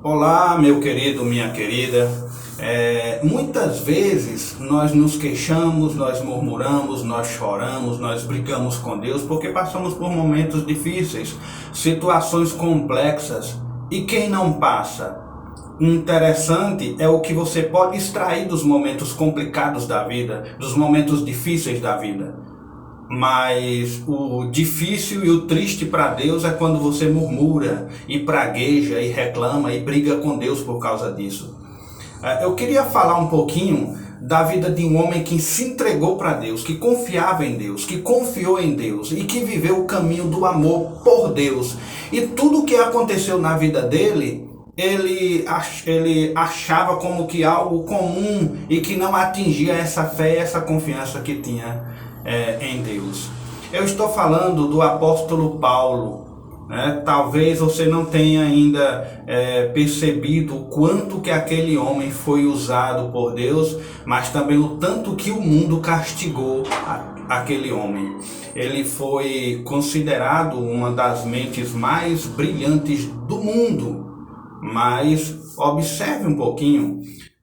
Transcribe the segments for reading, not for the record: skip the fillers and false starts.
Olá, meu querido, minha querida. Muitas vezes nós nos queixamos, nós murmuramos, nós choramos, nós brigamos com Deus porque passamos por momentos difíceis, situações complexas. E quem não passa? O interessante é o que você pode extrair dos momentos complicados da vida, dos momentos difíceis da vida. Mas o difícil e o triste para Deus é quando você murmura e pragueja e reclama e briga com Deus por causa disso. Eu queria falar um pouquinho da vida de um homem que se entregou para Deus, que confiava em Deus, que confiou em Deus e que viveu o caminho do amor por Deus. E tudo o que aconteceu na vida dele, ele achava como que algo comum e que não atingia essa fé, essa confiança que tinha em Deus. Eu estou falando do apóstolo Paulo, né? Talvez você não tenha ainda percebido o quanto que aquele homem foi usado por Deus, mas também o tanto que o mundo castigou aquele homem. Ele foi considerado uma das mentes mais brilhantes do mundo, mas observe um pouquinho,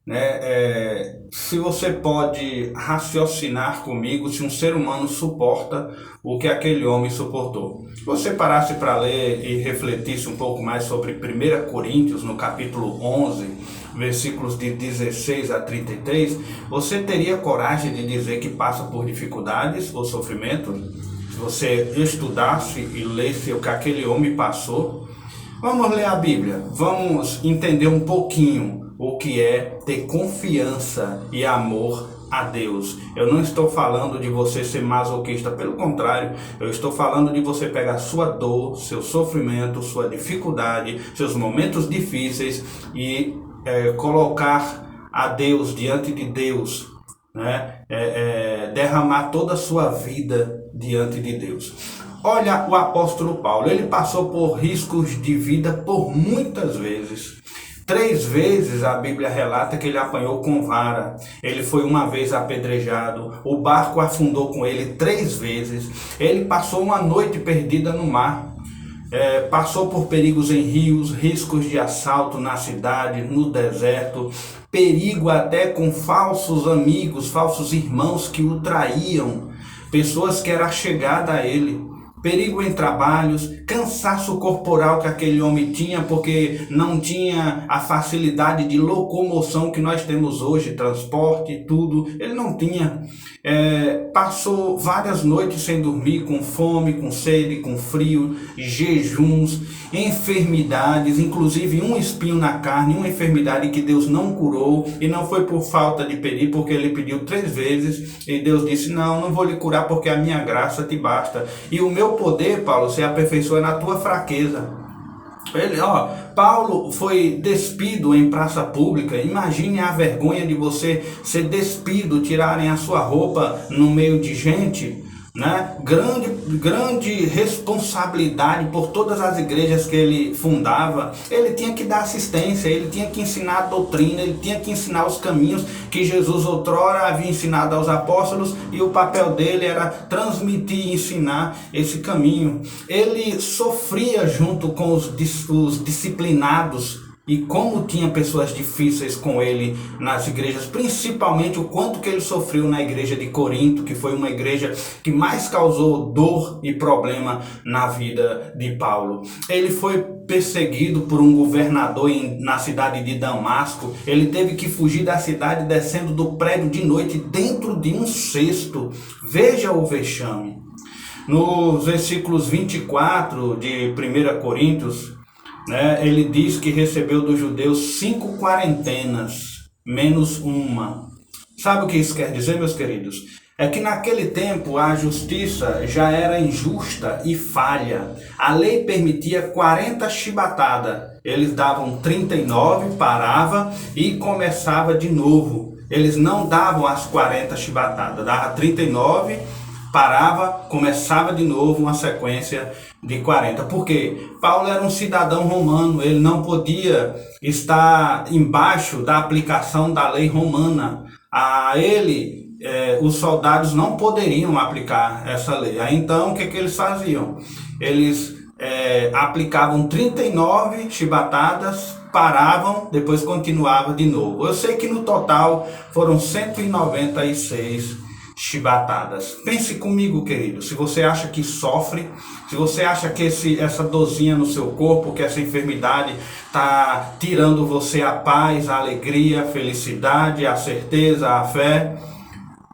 né? Se você pode raciocinar comigo, se um ser humano suporta o que aquele homem suportou. Se você parasse para ler e refletisse um pouco mais sobre 1 Coríntios, no capítulo 11, versículos de 16 a 33, você teria coragem de dizer que passa por dificuldades ou sofrimento? Se você estudasse e lesse o que aquele homem passou. Vamos ler a Bíblia, vamos entender um pouquinho o que é ter confiança e amor a Deus. Eu não estou falando de você ser masoquista, pelo contrário, eu estou falando de você pegar sua dor, seu sofrimento, sua dificuldade, seus momentos difíceis e colocar a Deus diante de Deus, né? Derramar toda a sua vida diante de Deus. Olha o apóstolo Paulo, ele passou por riscos de vida por muitas vezes. 3 vezes a Bíblia relata que ele apanhou com vara. Ele foi uma vez apedrejado. O barco afundou com ele 3 vezes. Ele passou uma noite perdida no mar. Passou por perigos em rios, riscos de assalto na cidade, no deserto. Perigo até com falsos amigos, falsos irmãos que o traíam. Pessoas que eram chegadas a ele. Perigo em trabalhos, cansaço corporal que aquele homem tinha porque não tinha a facilidade de locomoção que nós temos hoje, transporte, tudo, ele não tinha. Passou várias noites sem dormir, com fome, com sede, com frio, jejuns, enfermidades, inclusive um espinho na carne, uma enfermidade que Deus não curou, e não foi por falta de pedir, porque ele pediu 3 vezes, e Deus disse, não vou lhe curar porque a minha graça te basta, e o meu poder, Paulo, se aperfeiçoa na tua fraqueza. Paulo foi despido em praça pública. Imagine a vergonha de você ser despido, tirarem a sua roupa no meio de gente, né? Grande responsabilidade por todas as igrejas que ele fundava. Ele tinha que dar assistência, ele tinha que ensinar a doutrina, ele tinha que ensinar os caminhos que Jesus outrora havia ensinado aos apóstolos, e o papel dele era transmitir e ensinar esse caminho. Ele sofria junto com os disciplinados. E como tinha pessoas difíceis com ele nas igrejas, principalmente o quanto que ele sofreu na igreja de Corinto, que foi uma igreja que mais causou dor e problema na vida de Paulo. Ele foi perseguido por um governador na cidade de Damasco. Ele teve que fugir da cidade descendo do prédio de noite dentro de um cesto. Veja o vexame. Nos versículos 24 de 1 Coríntios, ele diz que recebeu dos judeus 5 quarentenas, menos uma. Sabe o que isso quer dizer, meus queridos? É que naquele tempo a justiça já era injusta e falha. A lei permitia 40 chibatadas. Eles davam 39, parava e começava de novo. Eles não davam as 40 chibatadas, dava 39, parava, começava de novo uma sequência de 40. Por quê? Paulo era um cidadão romano, ele não podia estar embaixo da aplicação da lei romana. A ele, os soldados não poderiam aplicar essa lei. Aí então, o que eles faziam? Eles aplicavam 39 chibatadas, paravam, depois continuava de novo. Eu sei que no total foram 196 chibatadas. Pense comigo, querido, se você acha que sofre, se você acha que essa dorzinha no seu corpo, que essa enfermidade está tirando você a paz, a alegria, a felicidade, a certeza, a fé,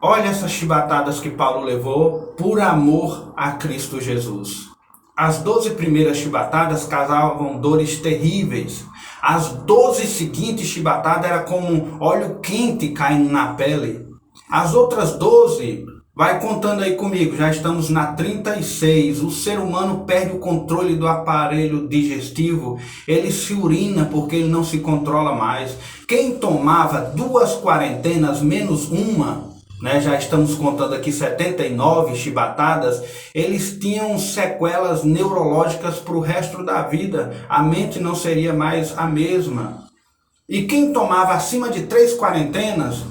olha essas chibatadas que Paulo levou por amor a Cristo Jesus. As 12 primeiras chibatadas causavam dores terríveis. As 12 seguintes chibatadas era como um óleo quente caindo na pele. As outras 12, vai contando aí comigo, já estamos na 36. O ser humano perde o controle do aparelho digestivo. Ele se urina porque ele não se controla mais. Quem tomava 2 quarentenas menos uma, já estamos contando aqui 79 chibatadas, eles tinham sequelas neurológicas para o resto da vida. A mente não seria mais a mesma. E quem tomava acima de 3 quarentenas,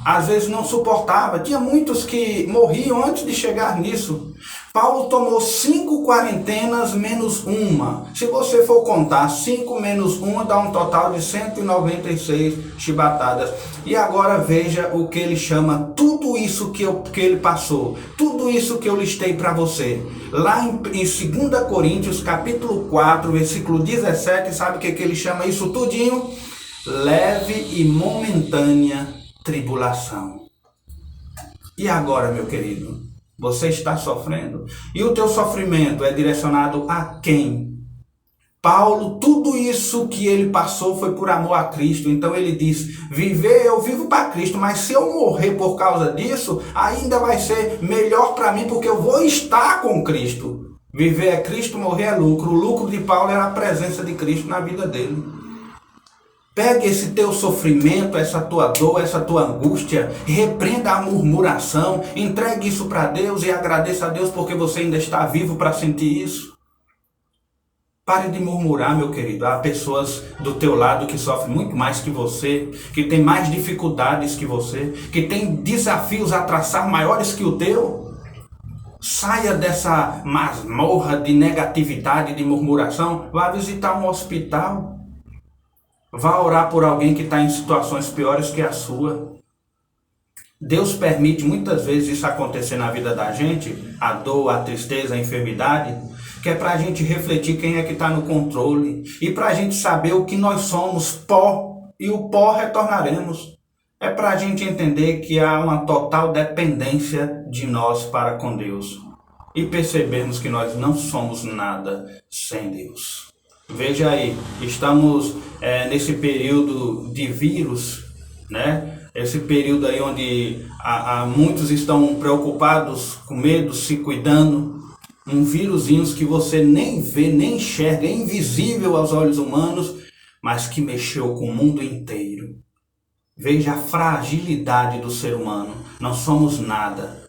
às vezes não suportava. Tinha muitos que morriam antes de chegar nisso. Paulo tomou 5 quarentenas menos uma. Se você for contar 5 menos uma, dá um total de 196 chibatadas. E agora veja o que ele chama tudo isso que ele passou. Tudo isso que eu listei para você. Lá em 2 Coríntios, capítulo 4, versículo 17, sabe o que ele chama isso tudinho? Leve e momentânea tribulação. E agora, meu querido, você está sofrendo? E o teu sofrimento é direcionado a quem? Paulo, tudo isso que ele passou foi por amor a Cristo. Então ele diz, eu vivo para Cristo, mas se eu morrer por causa disso, ainda vai ser melhor para mim, porque eu vou estar com Cristo. Viver é Cristo, morrer é lucro. O lucro de Paulo era a presença de Cristo na vida dele. Pegue esse teu sofrimento, essa tua dor, essa tua angústia, repreenda a murmuração, entregue isso para Deus e agradeça a Deus porque você ainda está vivo para sentir isso. Pare de murmurar, meu querido. Há pessoas do teu lado que sofrem muito mais que você, que têm mais dificuldades que você, que têm desafios a traçar maiores que o teu. Saia dessa masmorra de negatividade, de murmuração. Vá visitar um hospital. Vá orar por alguém que está em situações piores que a sua. Deus permite muitas vezes isso acontecer na vida da gente, a dor, a tristeza, a enfermidade, que é para a gente refletir quem é que está no controle e para a gente saber o que nós somos, pó, e o pó retornaremos. É para a gente entender que há uma total dependência de nós para com Deus e percebermos que nós não somos nada sem Deus. Veja aí, estamos nesse período de vírus, Esse período aí onde muitos estão preocupados, com medo, se cuidando. Um vírusinho que você nem vê, nem enxerga, é invisível aos olhos humanos, mas que mexeu com o mundo inteiro. Veja a fragilidade do ser humano. Não somos nada,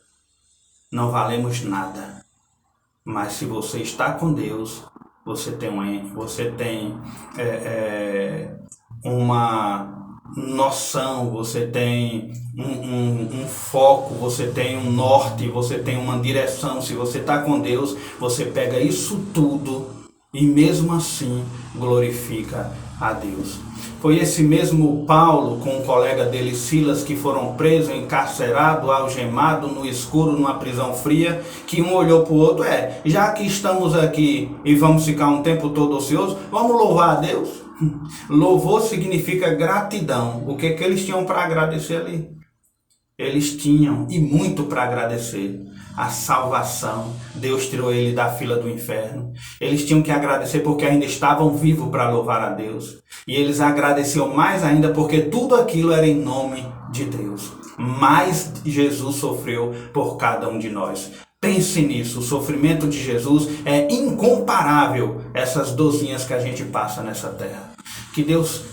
não valemos nada. Mas se você está com Deus, você tem uma noção, você tem um foco, você tem um norte, você tem uma direção. Se você está com Deus, você pega isso tudo e mesmo assim glorifica a Deus. Foi esse mesmo Paulo com um colega dele, Silas, que foram presos, encarcerados, algemados no escuro, numa prisão fria, que um olhou para o outro, já que estamos aqui e vamos ficar um tempo todo ocioso, vamos louvar a Deus. Louvor significa gratidão. O que eles tinham para agradecer ali? Eles tinham, e muito para agradecer, a salvação. Deus tirou ele da fila do inferno. Eles tinham que agradecer porque ainda estavam vivos para louvar a Deus. E eles agradeciam mais ainda porque tudo aquilo era em nome de Deus. Mas Jesus sofreu por cada um de nós. Pense nisso, o sofrimento de Jesus é incomparável a essas dorzinhas que a gente passa nessa terra. Que Deus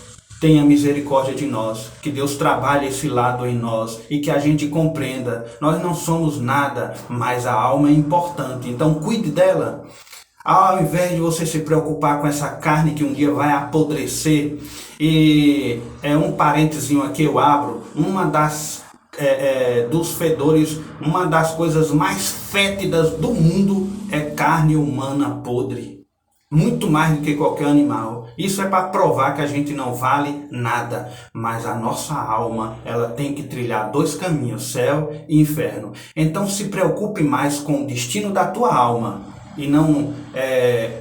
tenha misericórdia de nós, que Deus trabalhe esse lado em nós e que a gente compreenda, nós não somos nada, mas a alma é importante, então cuide dela. Ao invés de você se preocupar com essa carne que um dia vai apodrecer, e um parentezinho aqui eu abro, uma das dos fedores, uma das coisas mais fétidas do mundo é carne humana podre. muito mais do que qualquer animal. Isso é para provar que a gente não vale nada, mas a nossa alma, ela tem que trilhar dois caminhos, céu e inferno. Então se preocupe mais com o destino da tua alma e não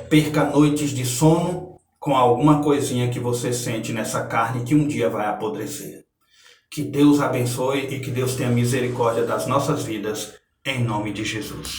perca noites de sono com alguma coisinha que você sente nessa carne que um dia vai apodrecer. Que Deus abençoe e que Deus tenha misericórdia das nossas vidas, em nome de Jesus.